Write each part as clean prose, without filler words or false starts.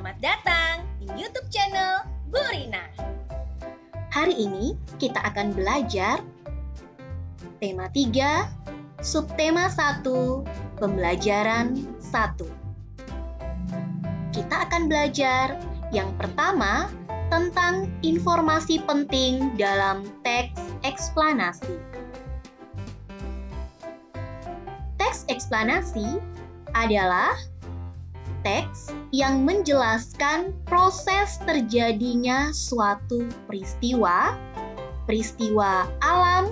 Selamat datang di YouTube channel Bu Rina. Hari ini kita akan belajar tema 3, subtema 1, pembelajaran 1. Kita akan belajar yang pertama tentang informasi penting dalam teks eksplanasi. Teks eksplanasi adalah teks yang menjelaskan proses terjadinya suatu peristiwa alam,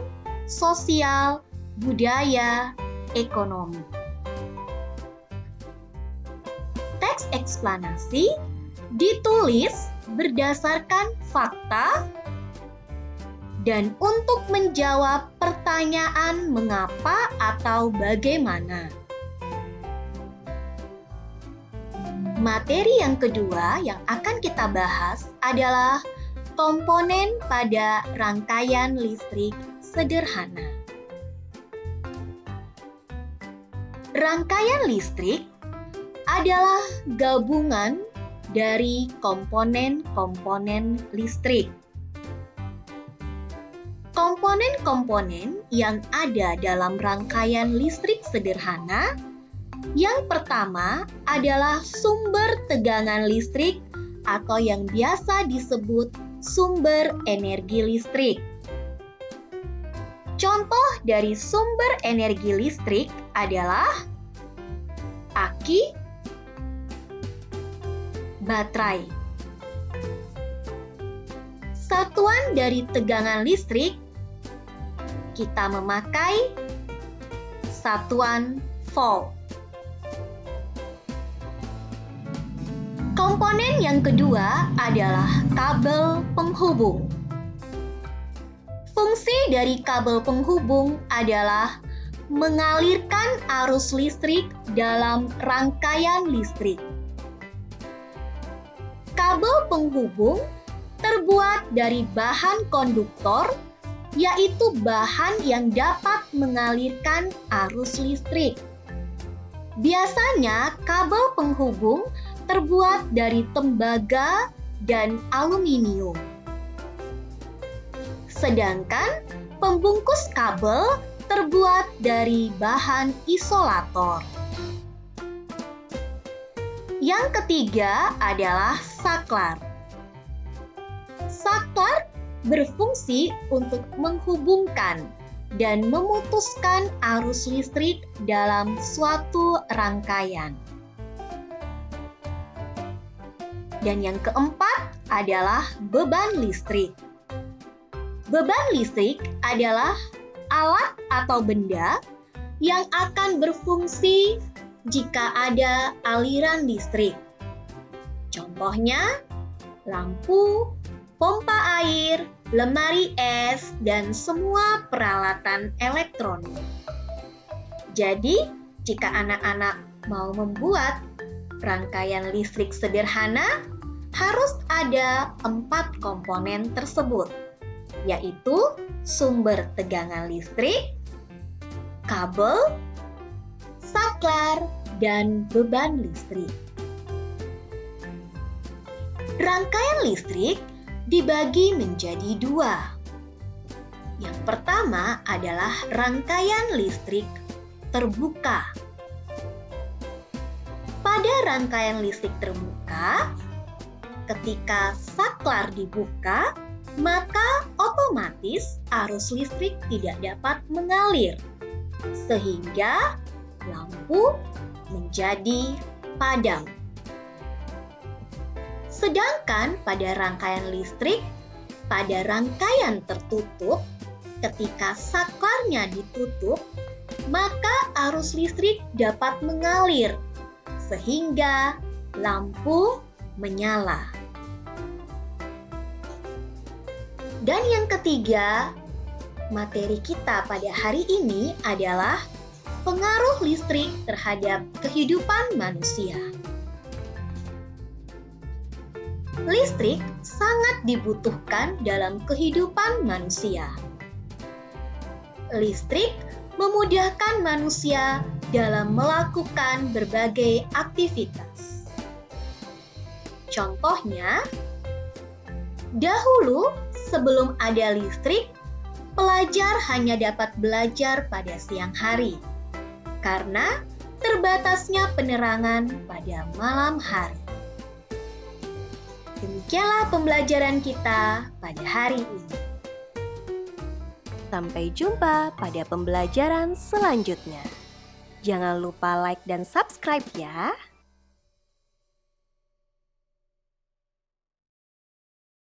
sosial, budaya, ekonomi. Teks eksplanasi ditulis berdasarkan fakta dan untuk menjawab pertanyaan mengapa atau bagaimana. Materi yang kedua yang akan kita bahas adalah komponen pada rangkaian listrik sederhana. Rangkaian listrik adalah gabungan dari komponen-komponen listrik. Komponen-komponen yang ada dalam rangkaian listrik sederhana yang pertama adalah sumber tegangan listrik atau yang biasa disebut sumber energi listrik. Contoh dari sumber energi listrik adalah aki, baterai. Satuan dari tegangan listrik kita memakai satuan volt. Komponen yang kedua adalah kabel penghubung. Fungsi dari kabel penghubung adalah mengalirkan arus listrik dalam rangkaian listrik. Kabel penghubung terbuat dari bahan konduktor, yaitu bahan yang dapat mengalirkan arus listrik. Biasanya kabel penghubung terbuat dari tembaga dan aluminium. Sedangkan pembungkus kabel terbuat dari bahan isolator. Yang ketiga adalah saklar. Saklar berfungsi untuk menghubungkan dan memutuskan arus listrik dalam suatu rangkaian. Dan yang keempat adalah beban listrik. Beban listrik adalah alat atau benda yang akan berfungsi jika ada aliran listrik. Contohnya, lampu, pompa air, lemari es, dan semua peralatan elektronik. Jadi, jika anak-anak mau membuat rangkaian listrik sederhana, harus ada 4 komponen tersebut, yaitu sumber tegangan listrik, kabel, saklar, dan beban listrik. Rangkaian listrik dibagi menjadi 2. Yang pertama adalah rangkaian listrik terbuka. Pada rangkaian listrik terbuka, ketika saklar dibuka, maka otomatis arus listrik tidak dapat mengalir, sehingga lampu menjadi padam. Sedangkan pada rangkaian listrik, pada rangkaian tertutup, ketika saklarnya ditutup, maka arus listrik dapat mengalir, sehingga lampu menyala. Dan yang ketiga, materi kita pada hari ini adalah pengaruh listrik terhadap kehidupan manusia. Listrik sangat dibutuhkan dalam kehidupan manusia. Listrik memudahkan manusia dalam melakukan berbagai aktivitas. Contohnya, dahulu sebelum ada listrik, pelajar hanya dapat belajar pada siang hari karena terbatasnya penerangan pada malam hari. Demikianlah pembelajaran kita pada hari ini. Sampai jumpa pada pembelajaran selanjutnya. Jangan lupa like dan subscribe ya.